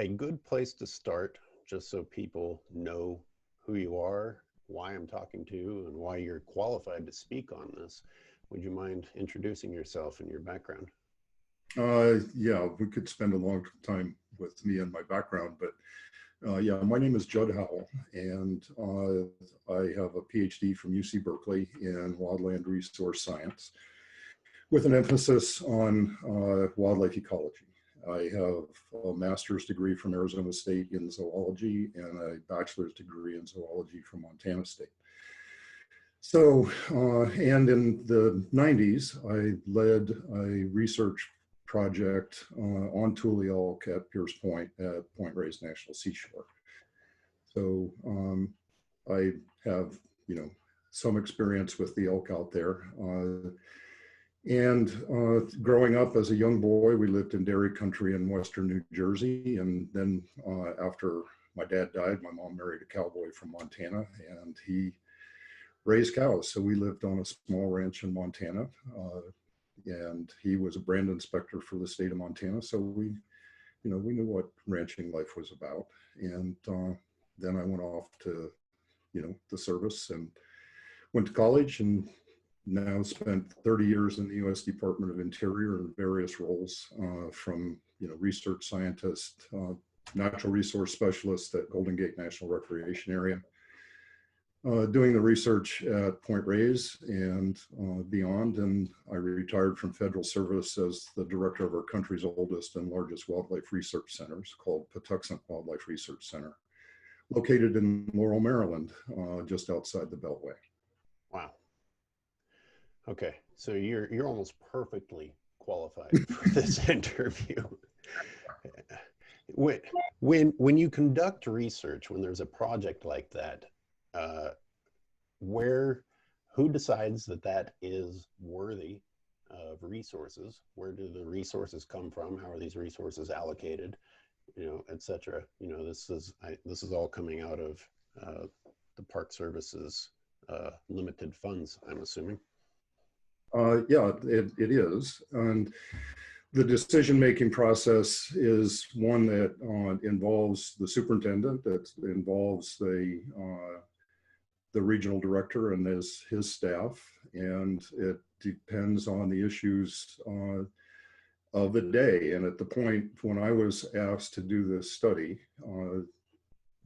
a good place to start, just so people know who you are, why I'm talking to you, and why you're qualified to speak on this. Would you mind introducing yourself and your background? Yeah, we could spend a long time with me and my background, but yeah, my name is Judd Howell, and I have a PhD from UC Berkeley in wildland resource science with an emphasis on wildlife ecology. I have a master's degree from Arizona State in zoology and a bachelor's degree in zoology from Montana State. So, and in the 90s, I led a research project on tule elk at Pierce Point at Point Reyes National Seashore. So I have, some experience with the elk out there. Growing up as a young boy, we lived in dairy country in Western New Jersey. And then after my dad died, my mom married a cowboy from Montana, and he raised cows. So we lived on a small ranch in Montana. And he was a brand inspector for the state of Montana. So we knew what ranching life was about. And then I went off to, the service and went to college, and now spent 30 years in the U.S. Department of Interior in various roles, from, research scientist, natural resource specialist at Golden Gate National Recreation Area, doing the research at Point Reyes and beyond. And I retired from federal service as the director of our country's oldest and largest wildlife research centers, called Patuxent Wildlife Research Center, located in Laurel, Maryland, just outside the Beltway. Wow. Okay, so you're almost perfectly qualified for this interview. When you conduct research, when there's a project like that, who decides that is worthy of resources? Where do the resources come from? How are these resources allocated? Et cetera. This is all coming out of the Park Service's limited funds, I'm assuming. Yeah, it is. And the decision-making process is one that involves the superintendent, that involves the regional director and his staff, and it depends on the issues of the day. And at the point when I was asked to do this study,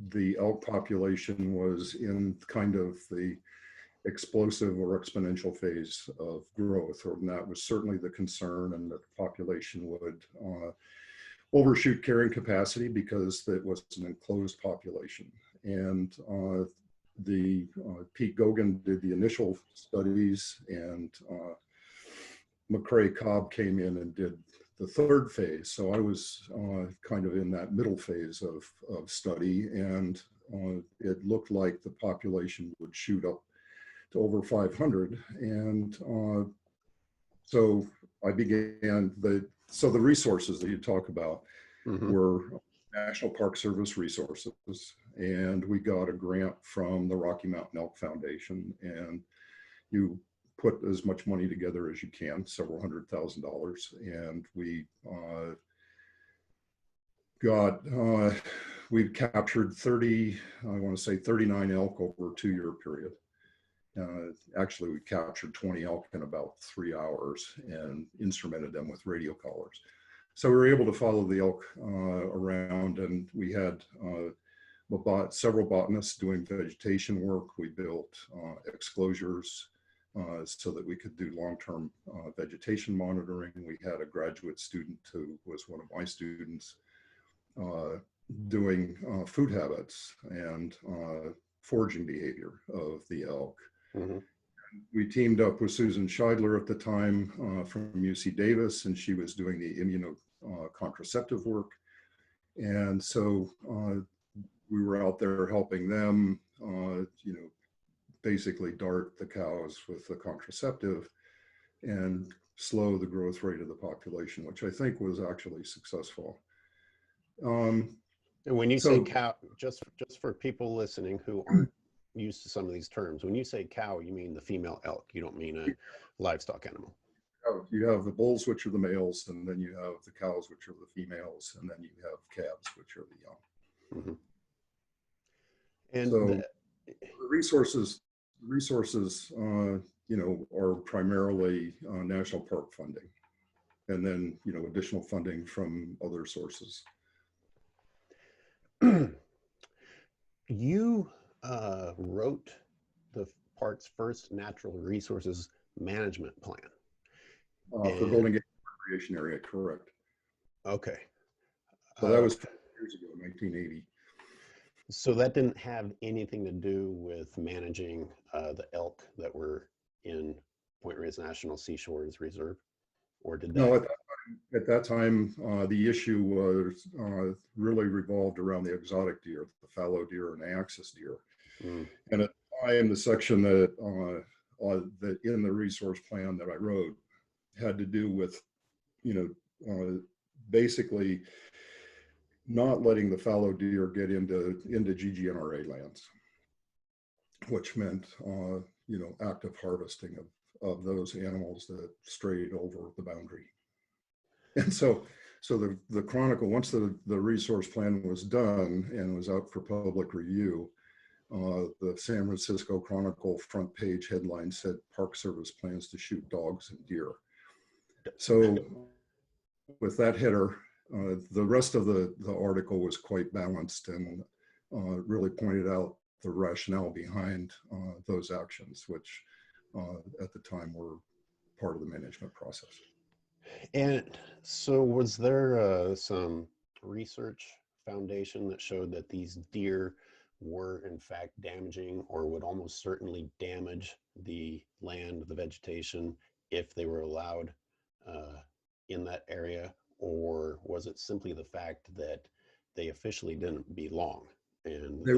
the elk population was in kind of the explosive or exponential phase of growth, and that was certainly the concern, and that the population would overshoot carrying capacity because it was an enclosed population. And Pete Gogan did the initial studies, and McCrae Cobb came in and did the third phase. So I was kind of in that middle phase of study, and it looked like the population would shoot up to over 500. And so I began the resources that you talk about were National Park Service resources, and we got a grant from the Rocky Mountain Elk Foundation, and you put as much money together as you can, several $100,000, and we've captured 39 elk over a 2-year period. Actually, we captured 20 elk in about 3 hours and instrumented them with radio collars. So we were able to follow the elk around, and we had several botanists doing vegetation work. We built exclosures so that we could do long-term vegetation monitoring. We had a graduate student who was one of my students doing food habits and foraging behavior of the elk. We teamed up with Susan Scheidler at the time from UC Davis, and she was doing the immunocontraceptive work. And so we were out there helping them, basically dart the cows with the contraceptive and slow the growth rate of the population, which I think was actually successful. And when you say cow, just for people listening who aren't used to some of these terms, when you say cow, you mean the female elk. You don't mean a livestock animal. You have the bulls, which are the males, and then you have the cows, which are the females, and then you have calves, which are the young. Mm-hmm. And So the resources, are primarily national park funding, and then additional funding from other sources. You wrote the park's first natural resources management plan. For Golden Gate Recreation Area, correct. Okay. So that was 5 years ago, 1980. So that didn't have anything to do with managing the elk that were in Point Reyes National Seashore Reserve, or did that? No, at that time, the issue was really revolved around the exotic deer, the fallow deer and axis deer. Mm. And at the time, the section that in the resource plan that I wrote had to do with, basically not letting the fallow deer get into GGNRA lands, which meant, active harvesting of those animals that strayed over the boundary. And so the Chronicle, once the resource plan was done and was out for public review, the San Francisco Chronicle front page headline said, "Park Service plans to shoot dogs and deer." So with that header, the rest of the article was quite balanced and really pointed out the rationale behind those actions, which at the time were part of the management process. And so was there some research foundation that showed that these deer were in fact damaging or would almost certainly damage the land, the vegetation, if they were allowed in that area? Or was it simply the fact that they officially didn't belong? And they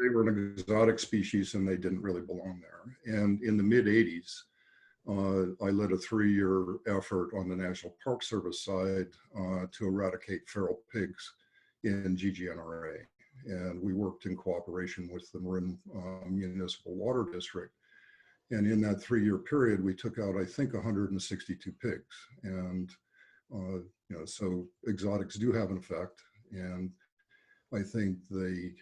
were an exotic species and they didn't really belong there. And in the mid 80s, I led a 3-year effort on the National Park Service side to eradicate feral pigs in GGNRA. And we worked in cooperation with the Marin Municipal Water District. And in that 3-year period, we took out, I think, 162 pigs. And, so exotics do have an effect. And I think the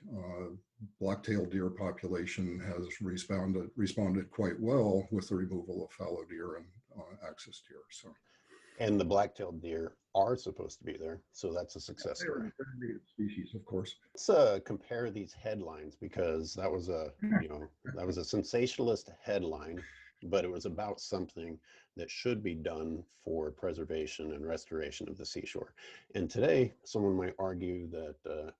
black-tailed deer population has responded quite well with the removal of fallow deer and axis deer. So, and the black-tailed deer are supposed to be there, so that's a success story. Native species, of course. Let's compare these headlines, because that was a sensationalist headline, but it was about something that should be done for preservation and restoration of the seashore. And today, someone might argue that the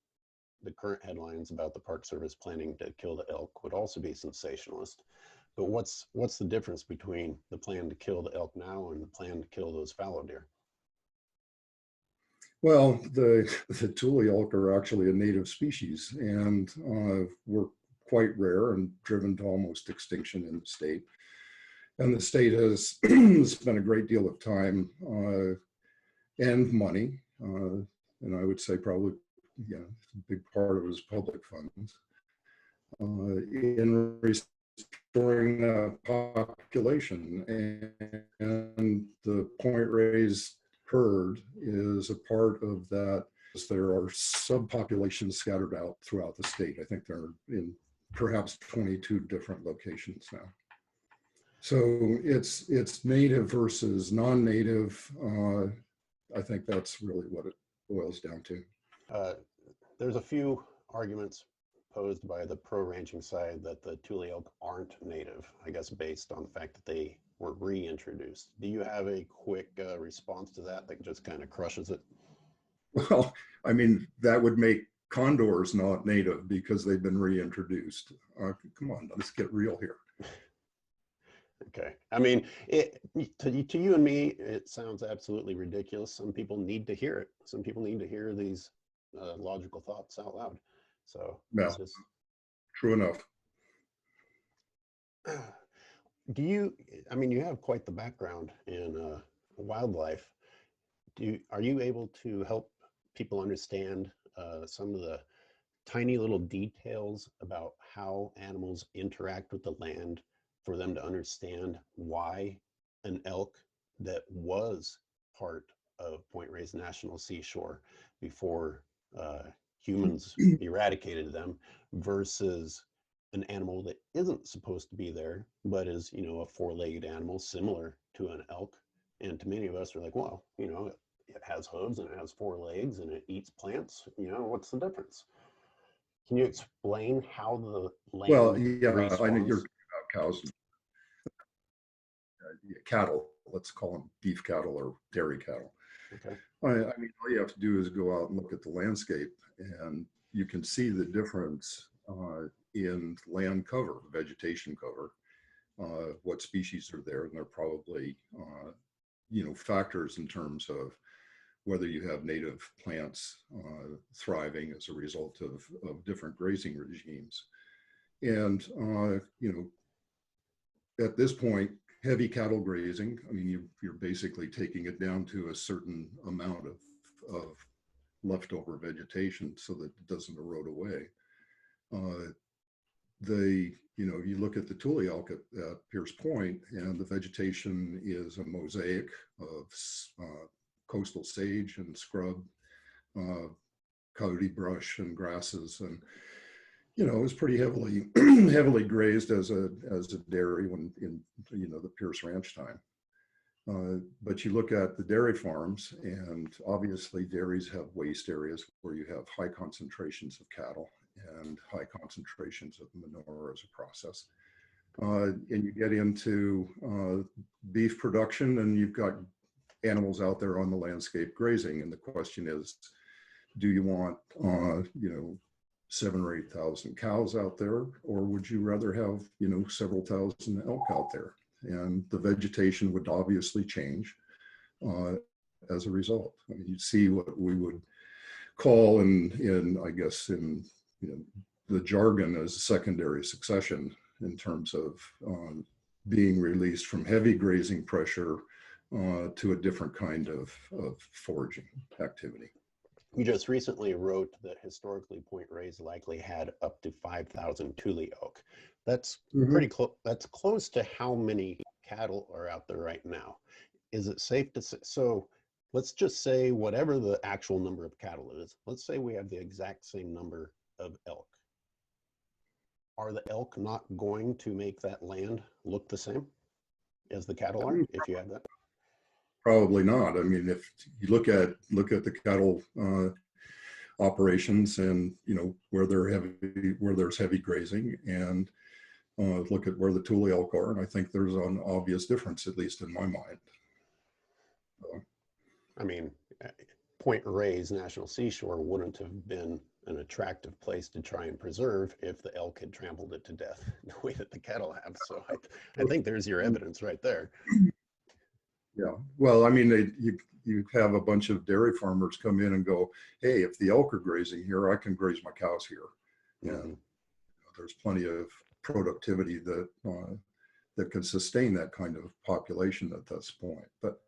current headlines about the Park Service planning to kill the elk would also be sensationalist. But what's the difference between the plan to kill the elk now and the plan to kill those fallow deer? Well, the tule elk are actually a native species and were quite rare and driven to almost extinction in the state. And the state has spent a great deal of time and money, and I would say probably, a big part of it is public funds, in restoring the population. And the Point Reyes herd is a part of that. There are subpopulations scattered out throughout the state. I think they're in perhaps 22 different locations now. So it's native versus non-native. I think that's really what it boils down to. There's a few arguments posed by the pro-ranching side that the tule elk aren't native, I guess based on the fact that they were reintroduced. Do you have a quick response to that just kind of crushes it? Well, I mean, that would make condors not native because they've been reintroduced. Come on, let's get real here. Okay. I mean, to you and me, it sounds absolutely ridiculous. Some people need to hear it. Some people need to hear these logical thoughts out loud. So, no, true enough. You have quite the background in wildlife. Are you able to help people understand some of the tiny little details about how animals interact with the land for them to understand why an elk that was part of Point Reyes National Seashore before humans eradicated them versus an animal that isn't supposed to be there, but is, you know, a four-legged animal similar to an elk. And to many of us are like, well, you know, it has hooves and it has four legs and it eats plants. You know, what's the difference? Can you explain how the Well, land yeah, I know you're responds? talking about cows, cattle. Let's call them beef cattle or dairy cattle. Okay. I mean, all you have to do is go out and look at the landscape, and you can see the difference in land cover, vegetation cover, what species are there, and they're probably you know, factors in terms of whether you have native plants thriving as a result of different grazing regimes. And you know, at this point, heavy cattle grazing, I mean, you're basically taking it down to a certain amount of leftover vegetation so that it doesn't erode away. You know, you look at the tule elk at Pierce Point, and the vegetation is a mosaic of coastal sage and scrub, coyote brush and grasses, and you know, it was pretty heavily heavily grazed as a dairy when in, you know, the Pierce Ranch time. But you look at the dairy farms, and obviously dairies have waste areas where you have high concentrations of cattle and high concentrations of manure as a process. And you get into beef production, and you've got animals out there on the landscape grazing. And the question is, do you want, you know, 7,000 or 8,000 cows out there, or would you rather have, you know, several thousand elk out there? And the vegetation would obviously change as a result. I mean, you'd see what we would call in I guess in, you know, the jargon as secondary succession in terms of being released from heavy grazing pressure to a different kind of foraging activity. You just recently wrote that historically Point Reyes likely had up to 5,000 tule elk. That's pretty close. That's close to how many cattle are out there right now. Is it safe to say? So let's just say whatever the actual number of cattle is, let's say we have the exact same number of elk. Are the elk not going to make that land look the same as the cattle are if you have that? Probably not. I mean, if you look at the cattle operations, and you know where there's heavy grazing, and look at where the tule elk are, and I think there's an obvious difference, at least in my mind. I mean, Point Reyes National Seashore wouldn't have been an attractive place to try and preserve if the elk had trampled it to death the way that the cattle have. So I think there's your evidence right there. Yeah. Well, I mean, you have a bunch of dairy farmers come in and go, hey, if the elk are grazing here, I can graze my cows here. And there's plenty of productivity that that can sustain that kind of population at this point. But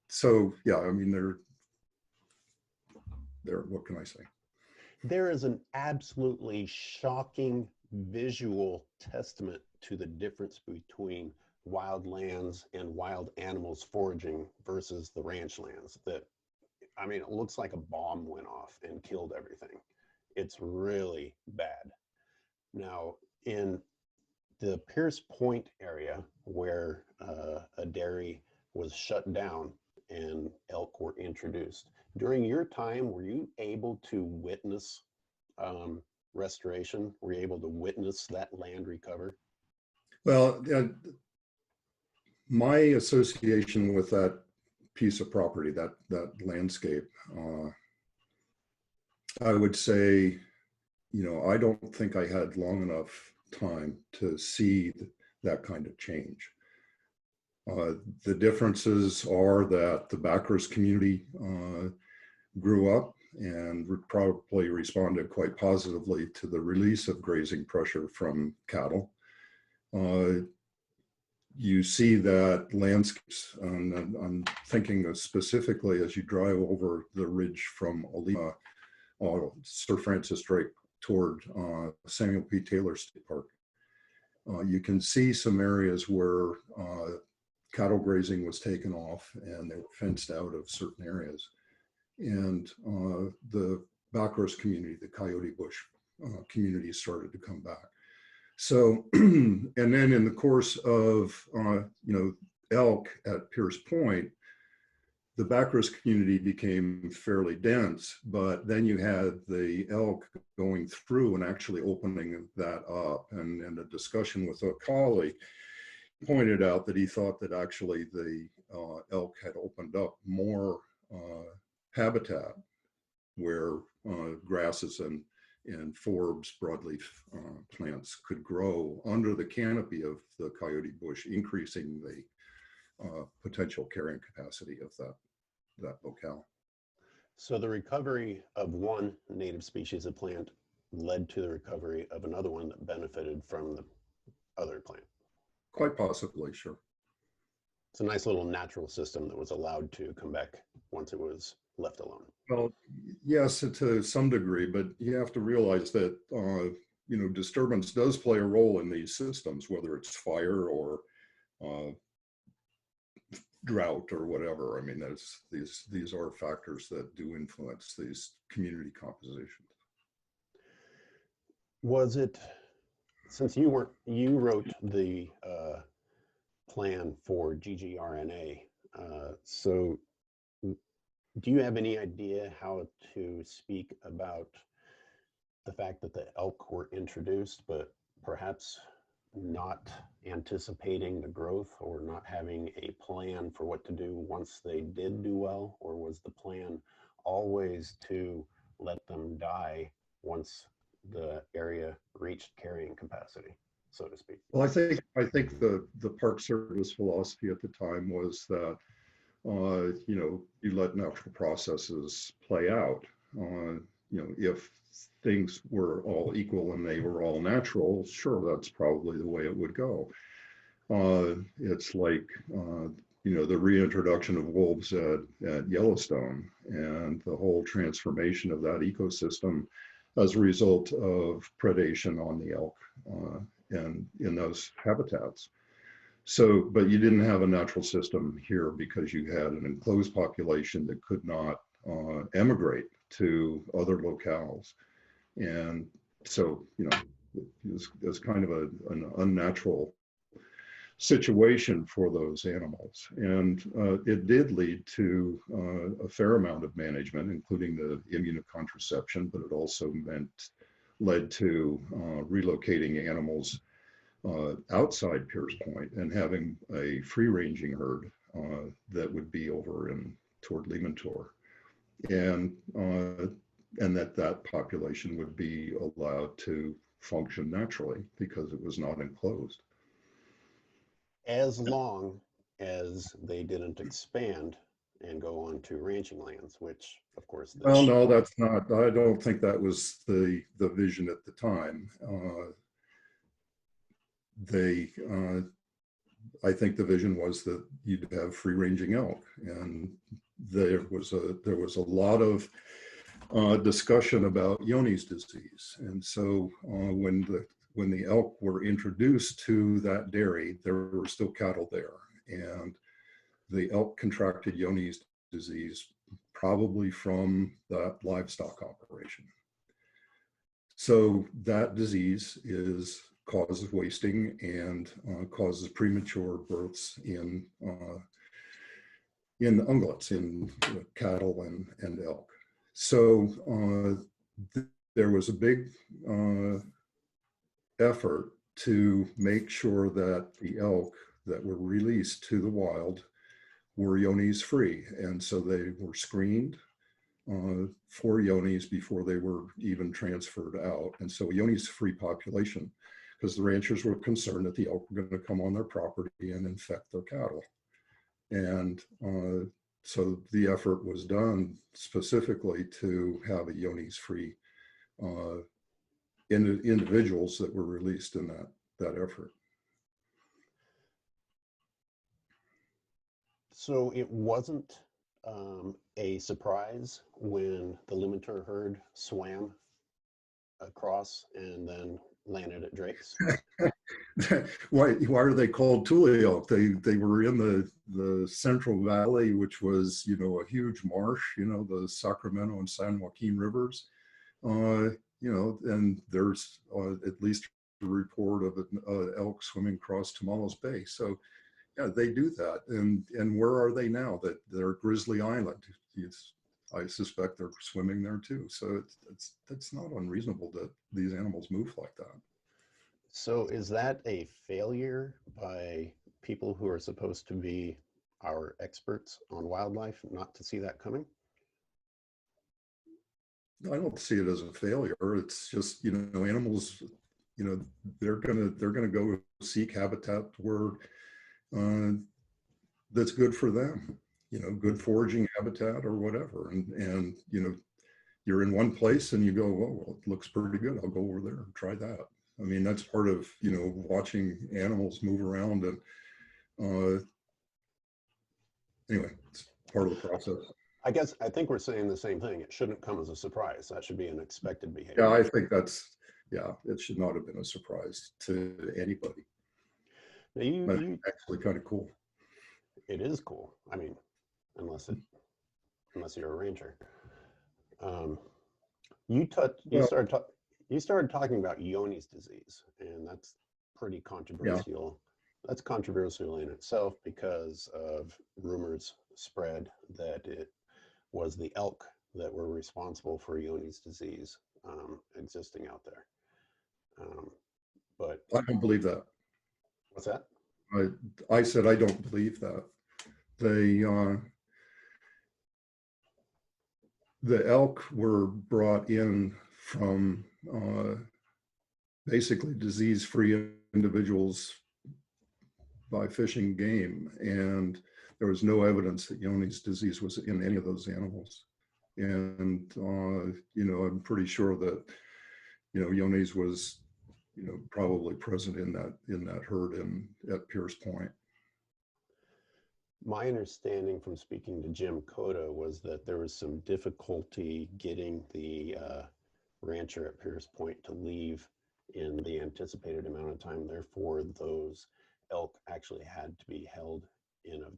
so yeah, I mean, what can I say? There is an absolutely shocking visual testament to the difference between wild lands and wild animals foraging versus the ranch lands. That, I mean, it looks like a bomb went off and killed everything. It's really bad. Now, in the Pierce Point area where a dairy was shut down and elk were introduced, during your time, were you able to witness restoration? Were you able to witness that land recover? Well, my association with that piece of property, that landscape, I would say, you know, I don't think I had long enough time to see that kind of change. The differences are that the backers community grew up and probably responded quite positively to the release of grazing pressure from cattle. You see that landscapes, and I'm thinking of specifically as you drive over the ridge from Olima, Sir Francis Drake toward Samuel P. Taylor State Park. You can see some areas where cattle grazing was taken off and they were fenced out of certain areas. And the backcross community, the coyote bush community started to come back. So, and then in the course of, elk at Pierce Point, the backcross community became fairly dense, but then you had the elk going through and actually opening that up. And a discussion with a colleague pointed out that he thought that actually the elk had opened up more habitat where grasses and forbs, broadleaf plants could grow under the canopy of the coyote bush, increasing the potential carrying capacity of that locale. So the recovery of one native species of plant led to the recovery of another one that benefited from the other plant. Quite possibly, sure. It's a nice little natural system that was allowed to come back once it was left alone. Well, yes, to some degree, but you have to realize that disturbance does play a role in these systems, whether it's fire or drought or whatever. I mean, these are factors that do influence these community compositions. Was it, since you wrote the plan for GGNRA, so do you have any idea how to speak about the fact that the elk were introduced, but perhaps not anticipating the growth or not having a plan for what to do once they did do well? Or was the plan always to let them die once the area reached carrying capacity, so to speak? Well, I think the Park Service philosophy at the time was that you let natural processes play out. If things were all equal and they were all natural, sure, that's probably the way it would go. It's like, the reintroduction of wolves at Yellowstone and the whole transformation of that ecosystem as a result of predation on the elk and in those habitats. So, but you didn't have a natural system here because you had an enclosed population that could not emigrate to other locales. And so, it was kind of an unnatural situation for those animals. And it did lead to a fair amount of management, including the immunocontraception, but it also led to relocating animals outside Pierce Point and having a free-ranging herd that would be over toward Limantour, and that population would be allowed to function naturally because it was not enclosed. As long as they didn't expand and go on to ranching lands, which of course. Well, no, that's not. I don't think that was the vision at the time. I think the vision was that you'd have free-ranging elk, and there was a lot of discussion about Johne's disease, and so when the elk were introduced to that dairy, there were still cattle there, and the elk contracted Johne's disease probably from that livestock operation. So that disease causes wasting and causes premature births in ungulates, in cattle and elk. So there was a big effort to make sure that the elk that were released to the wild were Johne's free. And so they were screened for Johne's before they were even transferred out. And so Johne's free population, because the ranchers were concerned that the elk were going to come on their property and infect their cattle. And so the effort was done specifically to have a Johne's free individuals that were released in that effort. So it wasn't a surprise when the Limantour herd swam across and then landed at Drake's? why are they called tule elk? They were in the Central Valley, which was, you know, a huge marsh, you know, the Sacramento and San Joaquin rivers, you know, and there's at least a report of an elk swimming across Tomales Bay. So yeah, they do that. And where are they now? That they're at Grizzly Island. I suspect they're swimming there too. So it's not unreasonable that these animals move like that. So is that a failure by people who are supposed to be our experts on wildlife not to see that coming? I don't see it as a failure. It's just, you know, animals, you know, they're gonna go seek habitat where that's good for them, you know, good foraging habitat or whatever. And you know, you're in one place and you go, oh, well, it looks pretty good. I'll go over there and try that. I mean, that's part of, you know, watching animals move around. And anyway, it's part of the process. I think we're saying the same thing. It shouldn't come as a surprise. That should be an expected behavior. Yeah, I think yeah, it should not have been a surprise to anybody. Now you actually kind of cool. It is cool. I mean, unless you're a ranger. You started talking about Johne's disease, and that's pretty controversial. Yeah. That's controversial in itself because of rumors spread that it was the elk that were responsible for Johne's disease existing out there. But I don't believe that. What's that? I said I don't believe that. The elk were brought in from basically disease-free individuals by fishing game, and there was no evidence that Johne's disease was in any of those animals. And you know, I'm pretty sure that, you know, Johne's was, you know, probably present in that herd at Pierce Point. My understanding from speaking to Jim Cota was that there was some difficulty getting the rancher at Pierce Point to leave in the anticipated amount of time. Therefore, those elk actually had to be held in a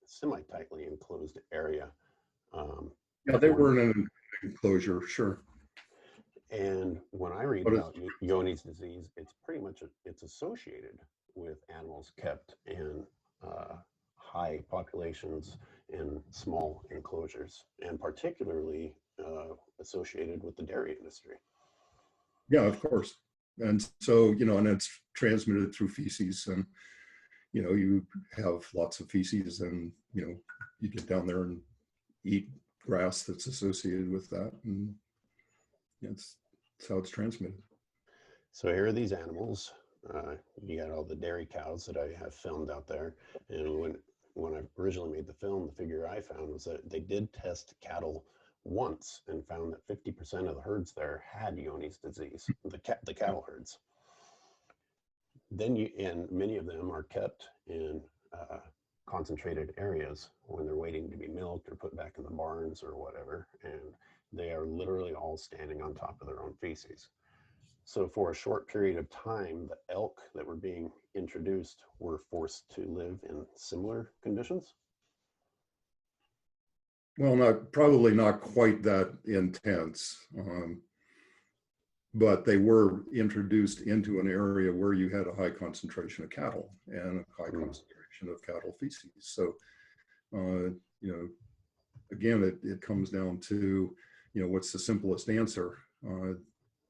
semi-tightly enclosed area. Yeah, they were in an enclosure, sure. And when I read about Johne's disease, it's pretty much it's associated with animals kept in high populations in small enclosures, and particularly associated with the dairy industry. Yeah, of course. And so, you know, and it's transmitted through feces, and, you know, you have lots of feces, and, you know, you get down there and eat grass that's associated with that, and that's how it's transmitted. So here are these animals. You got all the dairy cows that I have filmed out there, and when I originally made the film, the figure I found was that they did test cattle once and found that 50% of the herds there had Johne's disease, the cattle herds. And many of them are kept in concentrated areas when they're waiting to be milked or put back in the barns or whatever, and they are literally all standing on top of their own feces. So for a short period of time, the elk that were being introduced were forced to live in similar conditions? Well, probably not quite that intense, but they were introduced into an area where you had a high concentration of cattle and a high concentration of cattle feces. So, you know, again, it comes down to, you know, what's the simplest answer?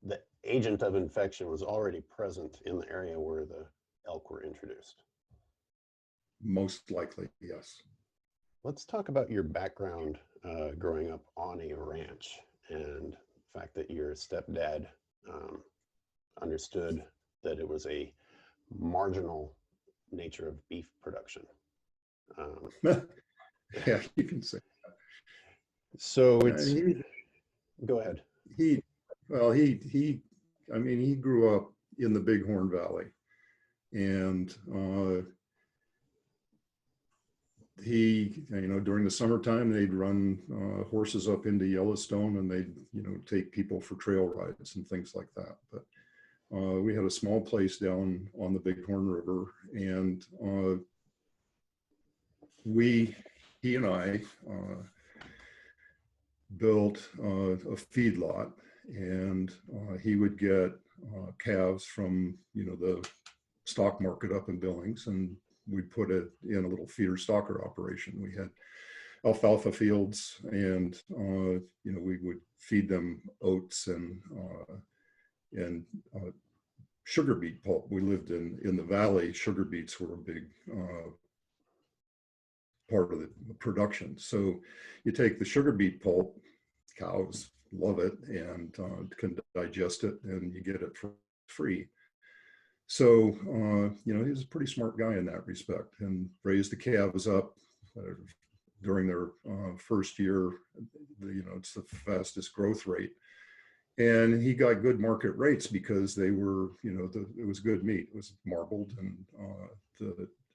The agent of infection was already present in the area where the elk were introduced. Most likely, yes. Let's talk about your background growing up on a ranch, and the fact that your stepdad understood that it was a marginal nature of beef production. Yeah, you can say that. So it's, go ahead. He I mean, he grew up in the Bighorn Valley, and he, you know, during the summertime, they'd run horses up into Yellowstone, and they'd, you know, take people for trail rides and things like that. But we had a small place down on the Bighorn River, and he and I built a feedlot, and he would get calves from, you know, the stock market up in Billings, and we'd put it in a little feeder stocker operation. We had alfalfa fields, and you know, we would feed them oats and sugar beet pulp. We lived in the valley. Sugar beets were a big part of the production. So you take the sugar beet pulp, cows love it and can digest it, and you get it for free. So, you know, he was a pretty smart guy in that respect, and raised the calves up during their first year. You know, it's the fastest growth rate. And he got good market rates because they were, you know, it was good meat. It was marbled, and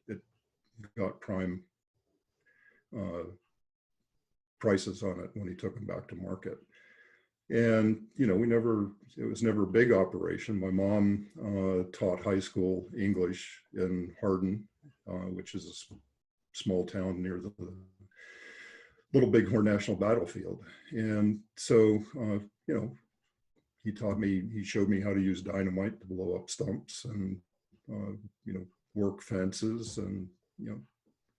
it got prime prices on it when he took them back to market. And, you know, it was never a big operation. My mom taught high school English in Hardin, which is a small town near the Little Bighorn National Battlefield. And so, you know, he showed me how to use dynamite to blow up stumps, and, you know, work fences, and, you know,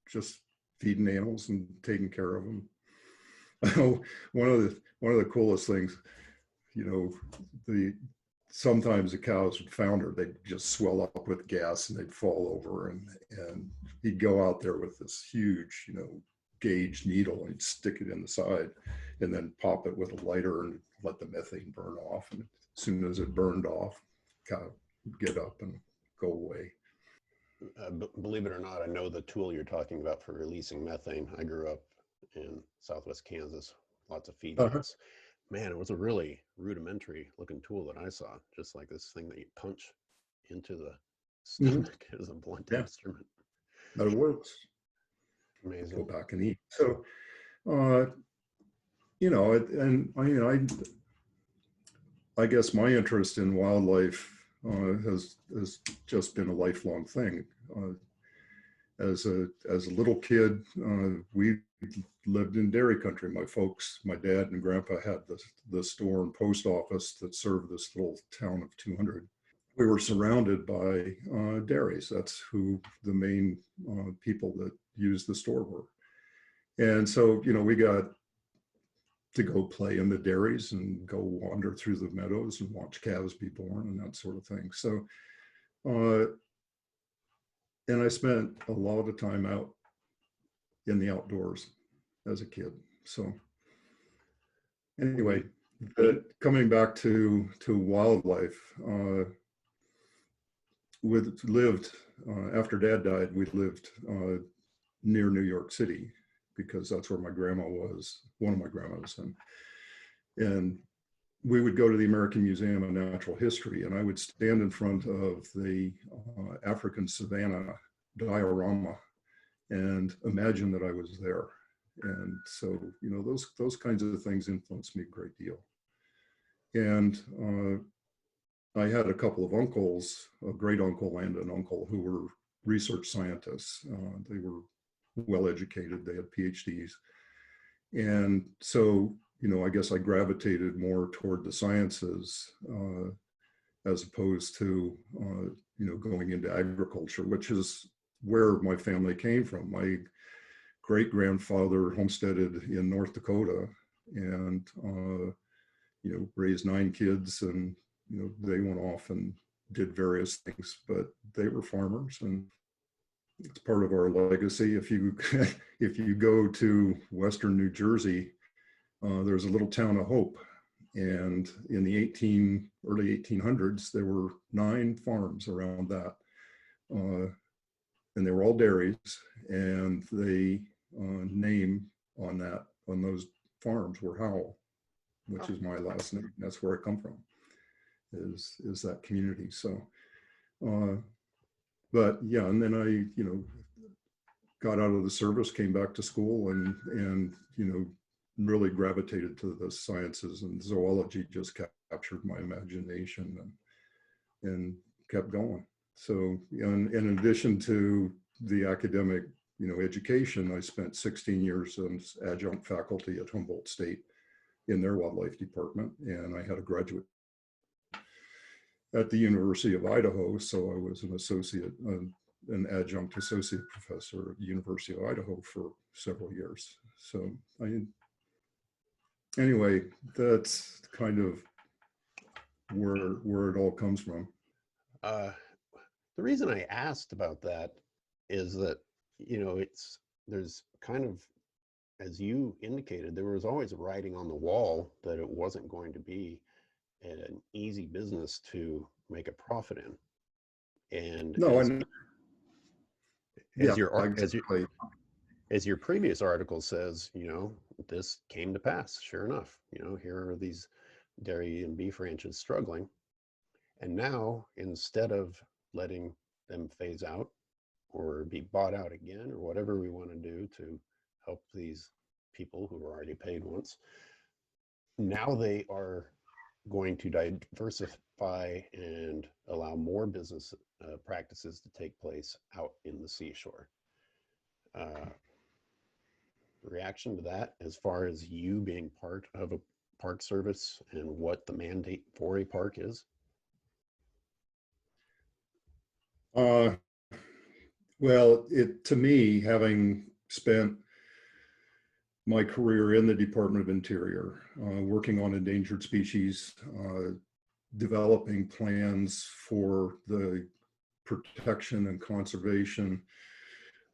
just feeding animals and taking care of them. One of the coolest things, you know, sometimes the cows would founder, they'd just swell up with gas and they'd fall over, and he'd go out there with this huge, you know, gauge needle, and he'd stick it in the side and then pop it with a lighter and let the methane burn off. And as soon as it burned off, cow would get up and go away. Believe it or not, I know the tool you're talking about for releasing methane. I grew up in southwest Kansas, lots of feedlots. Man, it was a really rudimentary looking tool that I saw, just like this thing that you punch into the stomach as a blunt instrument. But it works. Amazing. Go back and eat. So, you know, and I guess my interest in wildlife has just been a lifelong thing. As a little kid, we lived in dairy country. My dad and grandpa had the store and post office that served this little town of 200. We were surrounded by dairies. That's who the main people that used the store were. And so, you know, we got to go play in the dairies and go wander through the meadows and watch calves be born and that sort of thing. So, and I spent a lot of time out in the outdoors as a kid. So anyway, coming back to wildlife, after Dad died, we lived near New York City, because that's where my grandma was, one of my grandmas. And we would go to the American Museum of Natural History, and I would stand in front of the African savanna diorama and imagine that I was there. And so, you know, those kinds of things influenced me a great deal. And I had a couple of uncles, a great uncle and an uncle, who were research scientists. They were well educated, they had PhDs. And so, you know, I guess I gravitated more toward the sciences as opposed to, you know, going into agriculture, which is where my family came from. My great-grandfather homesteaded in North Dakota, and, you know, raised 9 kids, and, you know, they went off and did various things, but they were farmers, and it's part of our legacy. If you go to Western New Jersey, there's a little town of Hope, and in the early 1800s, there were 9 farms around that, and they were all dairies, and the name on those farms were Howell, which is my last name. That's where I come from, is that community. So, but yeah, and then I, you know, got out of the service, came back to school, and you know, really gravitated to the sciences, and zoology just captured my imagination. and kept going. So, in addition to the academic, education, I spent 16 years as adjunct faculty at Humboldt State in their wildlife department, and I had a graduate at the University of Idaho. So I was an adjunct associate professor at the University of Idaho for several years. So anyway, that's kind of where it all comes from. The reason I asked about that is that, there's kind of, as you indicated, there was always writing on the wall that it wasn't going to be an easy business to make a profit in. And no, as your previous article says, this came to pass. Sure enough, here are these dairy and beef ranches struggling. And now, instead of letting them phase out or be bought out again or whatever we want to do to help these people who were already paid once, now they are going to diversify and allow more business practices to take place out in the seashore. Reaction to that, as far as you being part of a park service and what the mandate for a park is? Well, to me, having spent my career in the Department of Interior, working on endangered species, developing plans for the protection and conservation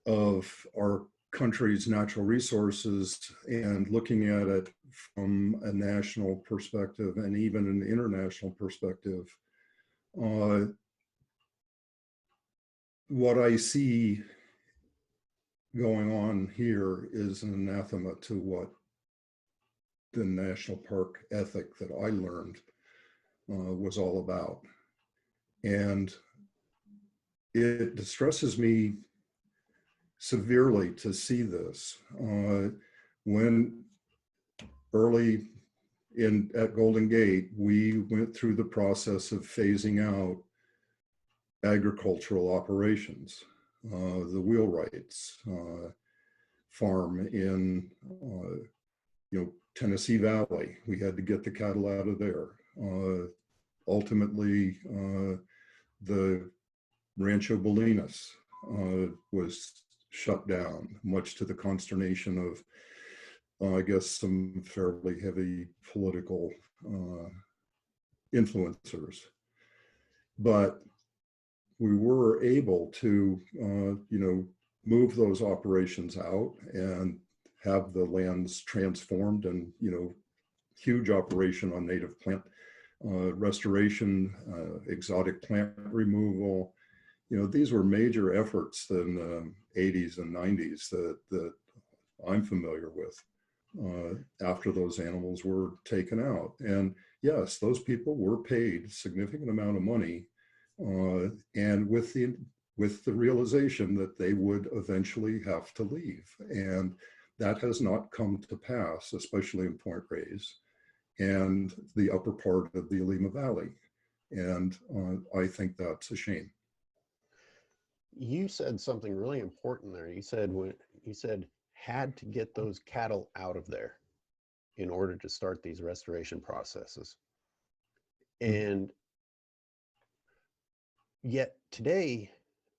of our country's natural resources, and looking at it from a national perspective and even an international perspective, what I see going on here is an anathema to what the national park ethic that I learned was all about. And it distresses me severely to see this. When early at Golden Gate, we went through the process of phasing out agricultural operations, the wheelwrights farm in Tennessee Valley. We had to get the cattle out of there. Ultimately, the Rancho Bolinas was shut down, much to the consternation of, I guess, some fairly heavy political influencers. But we were able to, move those operations out and have the lands transformed, and, huge operation on native plant restoration, exotic plant removal. These were major efforts in the 80s and 90s that I'm familiar with after those animals were taken out. And yes, those people were paid a significant amount of money, and with the realization that they would eventually have to leave. And that has not come to pass, especially in Point Reyes and the upper part of the Alima Valley. And I think that's a shame. You said something really important there. You said had to get those cattle out of there in order to start these restoration processes. And yet today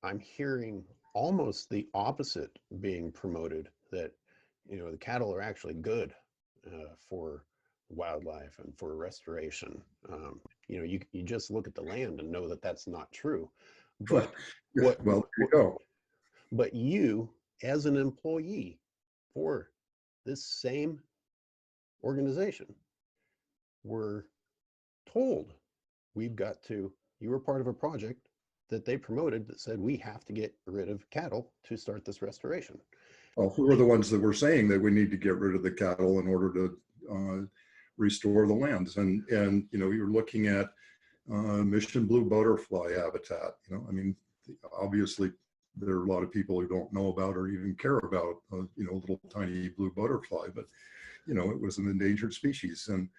I'm hearing almost the opposite being promoted, that the cattle are actually good for wildlife and for restoration. You just look at the land and know that that's not true. But well, there you go. But you, as an employee for this same organization, were told you were part of a project that they promoted that said we have to get rid of cattle to start this restoration. Well, who are the ones that were saying that we need to get rid of the cattle in order to restore the lands? And you're looking at Mission Blue butterfly habitat. Obviously there are a lot of people who don't know about or even care about little tiny blue butterfly, but it was an endangered species. And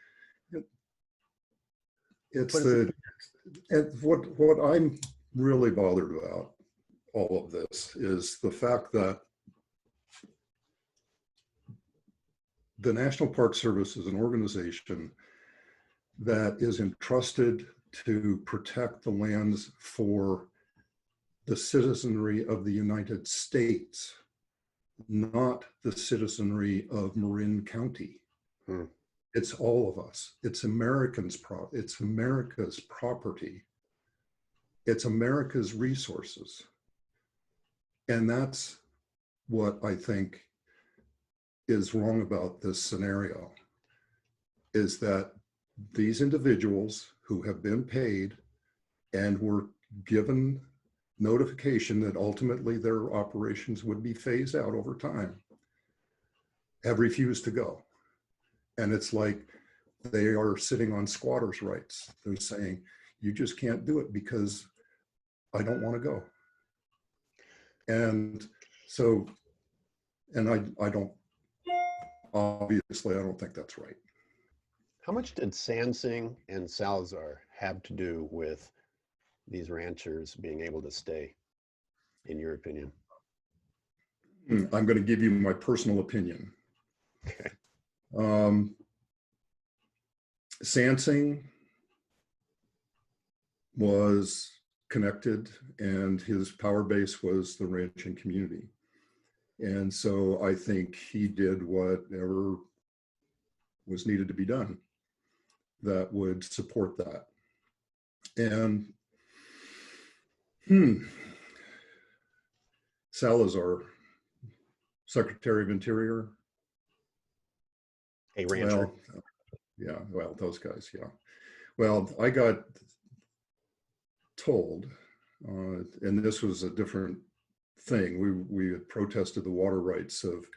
And what I'm really bothered about all of this is the fact that the National Park Service is an organization that is entrusted to protect the lands for the citizenry of the United States, not the citizenry of Marin County. Hmm. It's all of us. It's America's property. It's America's resources. And that's what I think is wrong about this scenario, is that these individuals who have been paid and were given notification that ultimately their operations would be phased out over time have refused to go. And it's like they are sitting on squatters' rights. They're saying, you just can't do it because I don't want to go. And so, and I don't, obviously, I don't think that's right. How much did Sansing and Salazar have to do with these ranchers being able to stay, in your opinion? I'm going to give you my personal opinion. Okay. Sansing was connected and his power base was the ranching community. And so I think he did whatever was needed to be done that would support that. And Salazar, Secretary of Interior. A rancher. Well, yeah, well, those guys, yeah. Well, I got told, and this was a different thing. We had protested the water rights of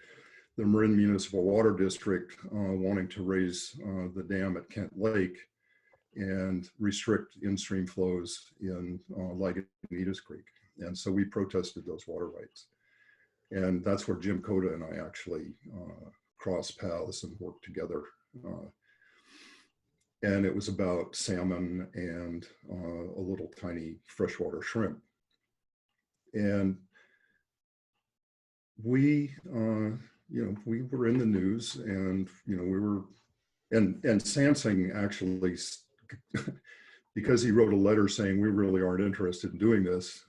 the Marin Municipal Water District wanting to raise the dam at Kent Lake and restrict in-stream flows in Lagunitas Creek. And so we protested those water rights. And that's where Jim Cota and I actually crossed paths and worked together. And it was about salmon and a little tiny freshwater shrimp. And we, we were in the news, and we were, and Sansing actually, because he wrote a letter saying we really aren't interested in doing this,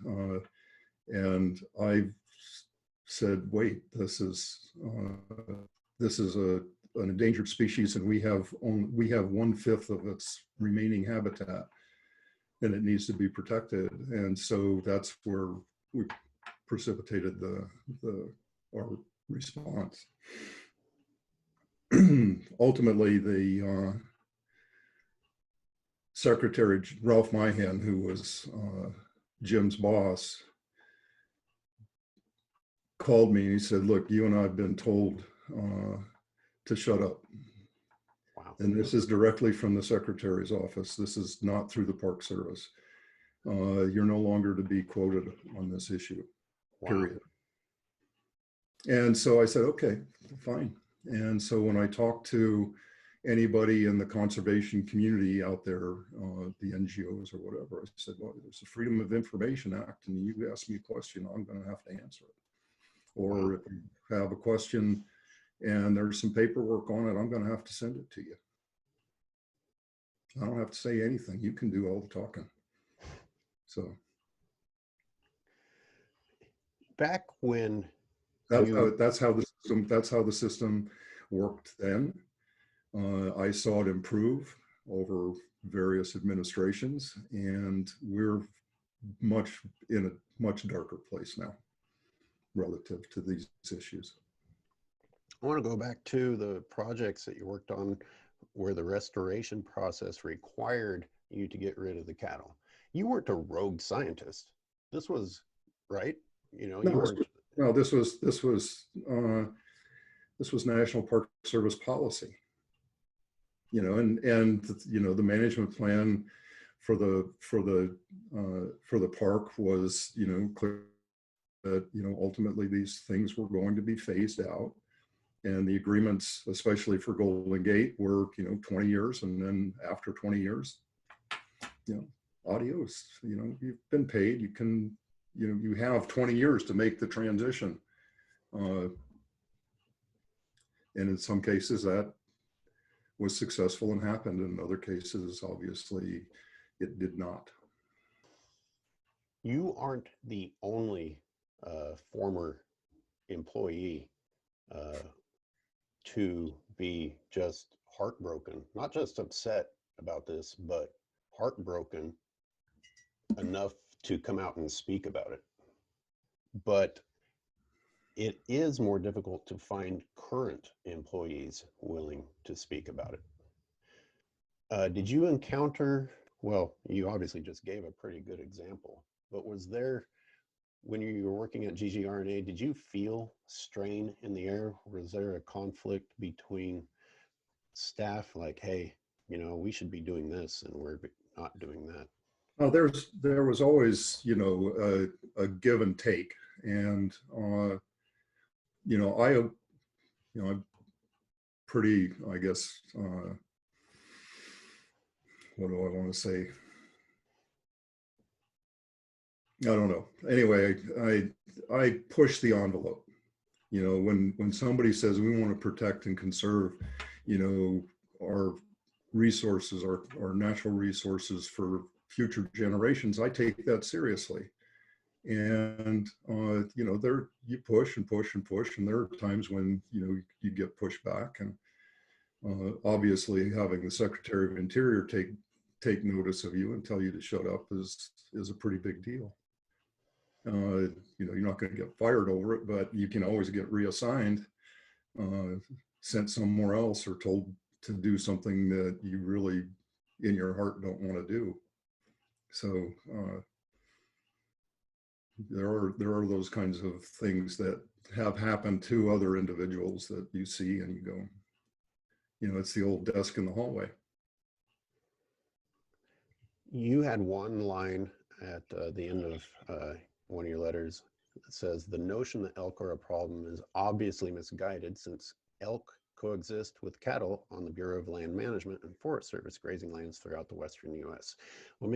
and I said, wait, this is an endangered species, and we have 1/5 of its remaining habitat, and it needs to be protected. And so that's where we precipitated our response. Ultimately, the Secretary Ralph Myhan, who was Jim's boss, called me and he said, look, you and I have been told to shut up. Wow. And this is directly from the Secretary's office. This is not through the Park Service. You're no longer to be quoted on this issue, period. And so I said, okay, fine. And so when I talked to anybody in the conservation community out there, the NGOs or whatever, I said, well, there's the Freedom of Information Act, and you ask me a question, I'm going to have to answer it. Or if you have a question and there's some paperwork on it, I'm going to have to send it to you. I don't have to say anything. You can do all the talking. So back when that's how the system worked then. I saw it improve over various administrations, and we're in a much darker place now relative to these issues. I want to go back to the projects that you worked on where the restoration process required you to get rid of the cattle. You weren't a rogue scientist. This was, right? No, this was National Park Service policy. And the management plan for the park was clear that ultimately these things were going to be phased out, and the agreements, especially for Golden Gate, were 20 years, and then after 20 years, adios. You've been paid. You have 20 years to make the transition. And in some cases that was successful and happened. In other cases, obviously, it did not. You aren't the only former employee to be just heartbroken, not just upset about this, but heartbroken enough to come out and speak about it. But it is more difficult to find current employees willing to speak about it. Did you encounter, well, you obviously just gave a pretty good example, but was there, when you were working at GGNRA, did you feel strain in the air? Was there a conflict between staff, like, hey, we should be doing this and we're not doing that? There was always, a give and take. And, I'm pretty, I guess, what do I want to say? I don't know. Anyway, I push the envelope. When somebody says we want to protect and conserve, our resources, our natural resources for future generations, I take that seriously. And you push and push and push, and there are times when you get pushed back. And obviously, having the Secretary of Interior take notice of you and tell you to shut up is a pretty big deal. You're not going to get fired over it, but you can always get reassigned, sent somewhere else, or told to do something that you really in your heart don't want to do. So there are those kinds of things that have happened to other individuals that you see and you go, it's the old desk in the hallway. You had one line at the end of one of your letters that says, the notion that elk are a problem is obviously misguided, since elk coexist with cattle on the Bureau of Land Management and Forest Service grazing lands throughout the western U.S. What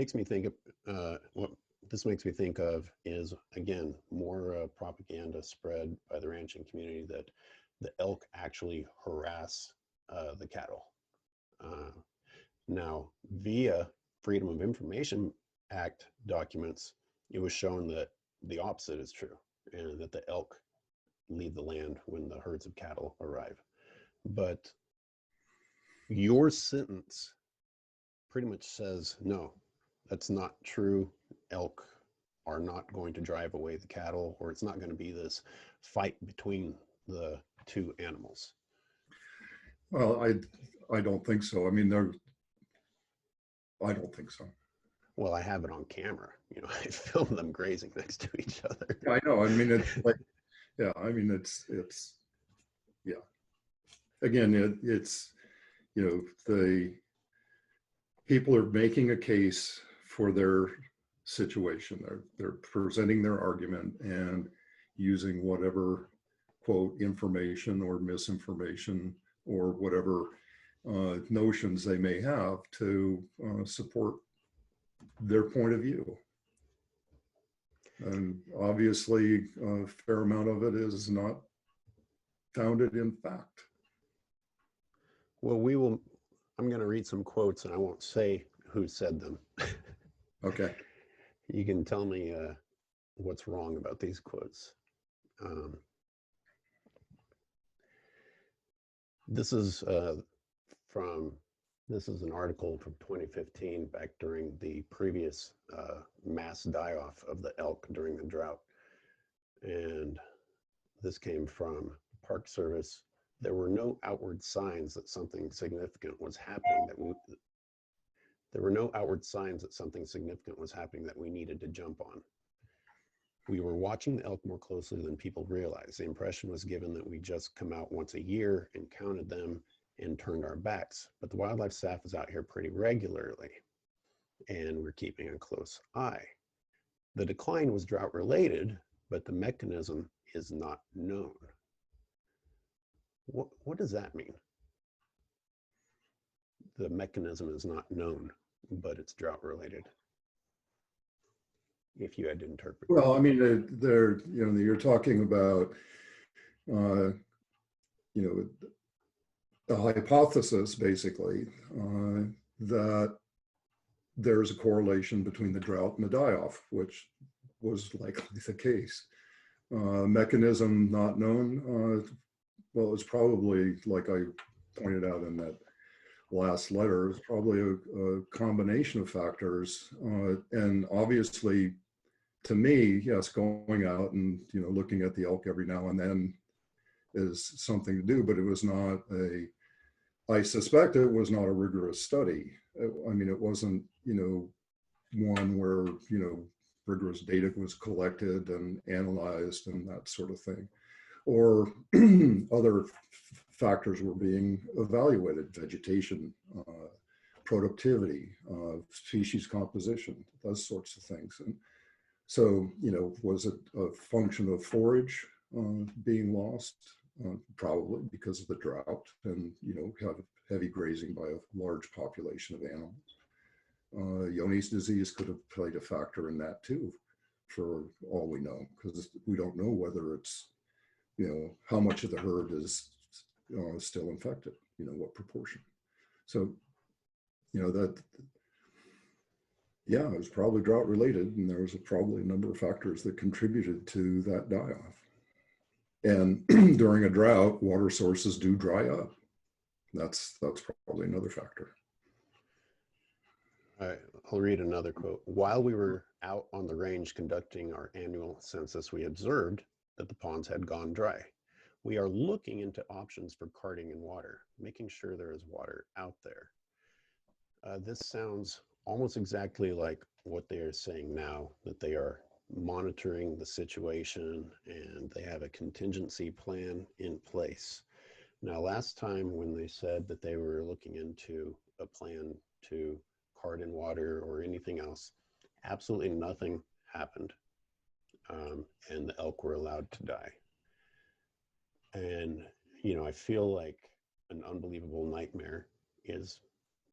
this makes me think of is, again, more propaganda spread by the ranching community that the elk actually harass the cattle. Now, via Freedom of Information Act documents, it was shown that the opposite is true, and that the elk leave the land when the herds of cattle arrive. But your sentence pretty much says, no, that's not true. Elk are not going to drive away the cattle, or it's not going to be this fight between the two animals. Well, I don't think so. I mean, I don't think so. Well, I have it on camera. I filmed them grazing next to each other. Yeah, I know. I mean, it's like, yeah, I mean, it's, yeah. Again, it's, the people are making a case for their situation. They're presenting their argument and using whatever, quote, information or misinformation or whatever notions they may have to support their point of view. And obviously, a fair amount of it is not founded in fact. Well, I'm going to read some quotes, and I won't say who said them. Okay. You can tell me what's wrong about these quotes. This is an article from 2015, back during the previous mass die-off of the elk during the drought. And this came from Park Service. There were no outward signs that something significant was happening that we needed to jump on. We were watching the elk more closely than people realized. The impression was given that we just come out once a year and counted them and turned our backs. But the wildlife staff is out here pretty regularly, and we're keeping a close eye. The decline was drought related, but the mechanism is not known. What does that mean? The mechanism is not known, but it's drought related. if you had to interpret that? Well, I mean, you're talking about, you know, a hypothesis basically that there's a correlation between the drought and the die-off, which was likely the case. Mechanism not known. Well, it's probably, like I pointed out in that last letter, it's probably a combination of factors. And obviously, to me, yes, going out and looking at the elk every now and then is something to do, but it was not I suspect it was not a rigorous study. I mean, it wasn't, one where, rigorous data was collected and analyzed and that sort of thing. Or other factors were being evaluated: vegetation, productivity, species composition, those sorts of things. And so, was it a function of forage being lost? Probably because of the drought and, have heavy grazing by a large population of animals. Johne's disease could have played a factor in that too, for all we know, because we don't know whether it's, how much of the herd is still infected, what proportion. So, that, yeah, it was probably drought related, and there was probably a number of factors that contributed to that die-off. And during a drought, water sources do dry up. That's probably another factor. I'll read another quote. While we were out on the range conducting our annual census, we observed that the ponds had gone dry. We are looking into options for carting in water, making sure there is water out there. This sounds almost exactly like what they are saying now, that they are monitoring the situation and they have a contingency plan in place. Now, last time when they said that they were looking into a plan to cart in water or anything else, absolutely nothing happened, and the elk were allowed to die. And, I feel like an unbelievable nightmare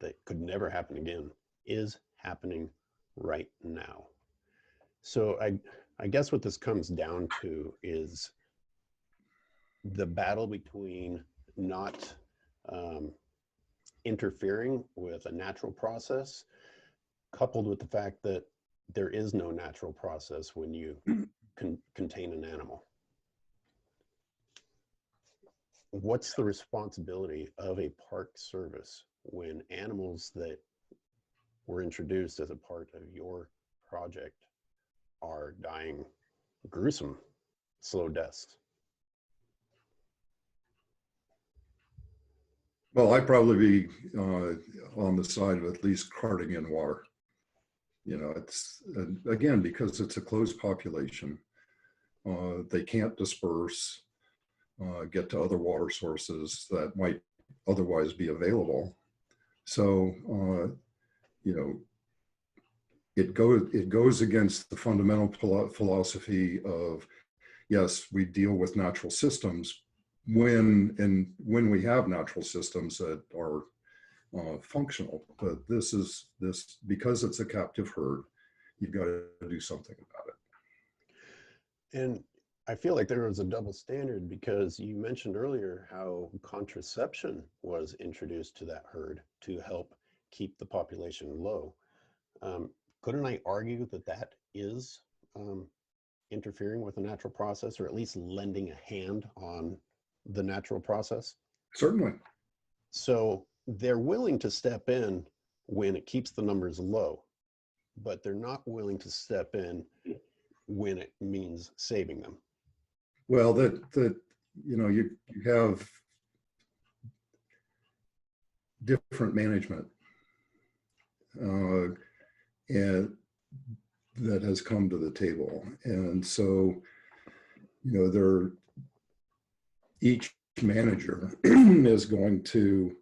that could never happen again is happening right now. So I guess what this comes down to is the battle between not interfering with a natural process, coupled with the fact that there is no natural process when you contain an animal. What's the responsibility of a park service when animals that were introduced as a part of your project are dying gruesome, slow deaths? Well, I'd probably be on the side of at least carting in water. It's, again, because it's a closed population. They can't disperse, get to other water sources that might otherwise be available. So, it goes against the fundamental philosophy of, yes, we deal with natural systems when we have natural systems that are functional. But this because it's a captive herd, you've got to do something about it. And I feel like there was a double standard, because you mentioned earlier how contraception was introduced to that herd to help keep the population low. Couldn't I argue that that is interfering with the natural process, or at least lending a hand on the natural process? Certainly. So they're willing to step in when it keeps the numbers low, but they're not willing to step in when it means saving them. Well, you have different management and that has come to the table. And so, each manager is going to,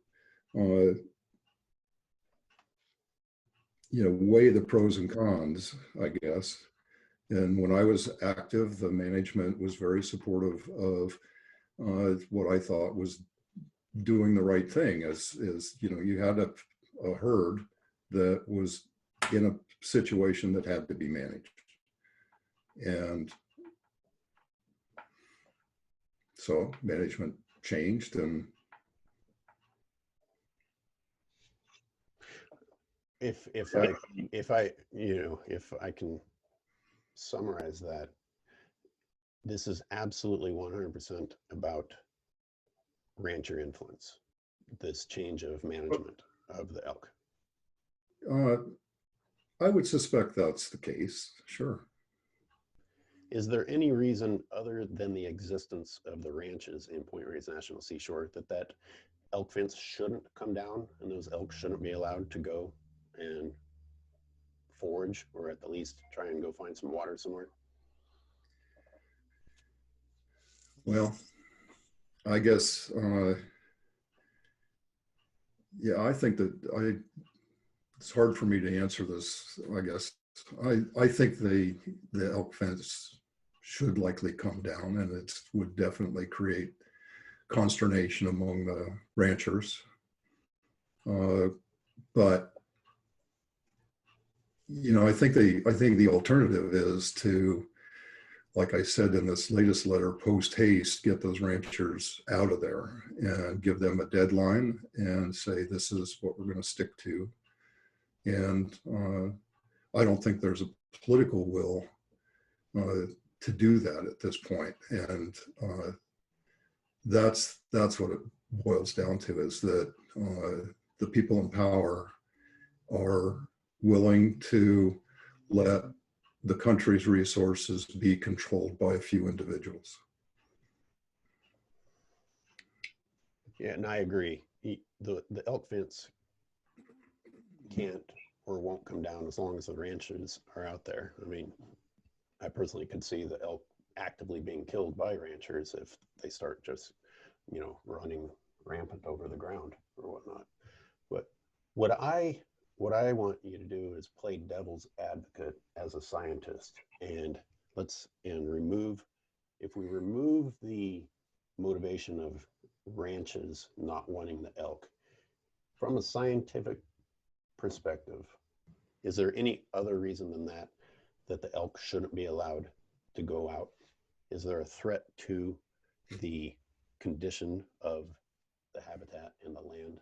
weigh the pros and cons, I guess. And when I was active, the management was very supportive of what I thought was doing the right thing. You had a herd that was in a situation that had to be managed. And so management changed, and if I can summarize that, this is absolutely 100% about rancher influence, this change of management of the elk. I would suspect that's the case, sure. Is there any reason other than the existence of the ranches in Point Reyes National Seashore that elk fence shouldn't come down and those elk shouldn't be allowed to go and forage, or at the least try and go find some water somewhere? Well, I guess, yeah, I think that it's hard for me to answer this, I guess. I think the elk fence should likely come down, and it would definitely create consternation among the ranchers. But you know, I think the alternative is to, like I said in this latest letter, post haste, get those ranchers out of there and give them a deadline and say, this is what we're going to stick to. And I don't think there's a political will to do that at this point. And that's what it boils down to, is that the people in power are willing to let the country's resources be controlled by a few individuals. Yeah, and I agree. The elk fence can't or won't come down as long as the ranchers are out there. I mean, I personally could see the elk actively being killed by ranchers if they start just, you know, running rampant over the ground or whatnot. But what I want you to do is play devil's advocate as a scientist, and if we remove the motivation of ranches not wanting the elk, from a scientific perspective, is there any other reason than that the elk shouldn't be allowed to go out? Is there a threat to the condition of the habitat and the land?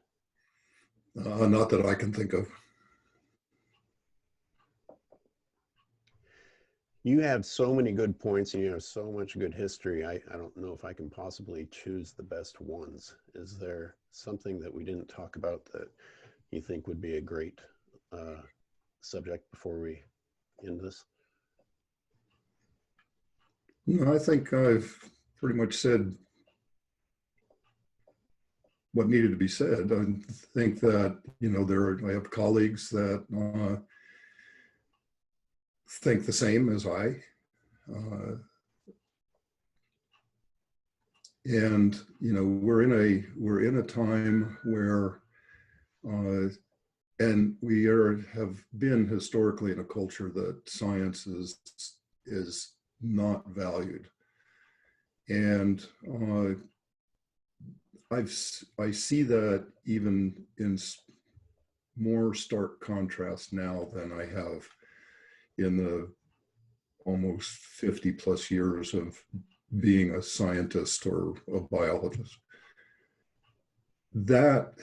Not that I can think of. You have so many good points and you have so much good history. I don't know if I can possibly choose the best ones. Is there something that we didn't talk about that you think would be a great subject before we end this? No, I think I've pretty much said what needed to be said. I think that, you know, I have colleagues that think the same as I. And, you know, we're in a time where, and we have been historically in a culture that science is not valued. And I see that even in more stark contrast now than I have in the almost 50 plus years of being a scientist or a biologist. That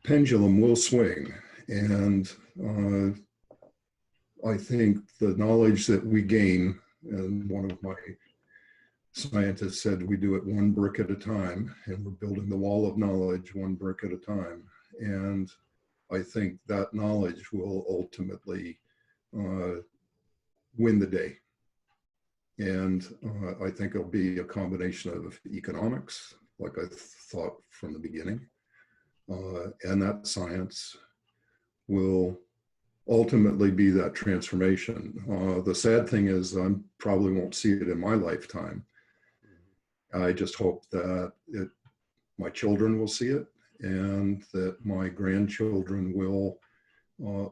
pendulum will swing, and I think the knowledge that we gain, and one of my scientists said we do it one brick at a time, and we're building the wall of knowledge one brick at a time. And I think that knowledge will ultimately win the day. And I think it'll be a combination of economics, like I thought from the beginning, and that science will ultimately be that transformation. The sad thing is I probably won't see it in my lifetime. I just hope that my children will see it, and that my grandchildren will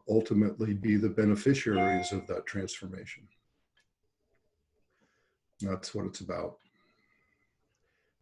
ultimately be the beneficiaries of that transformation. That's what it's about.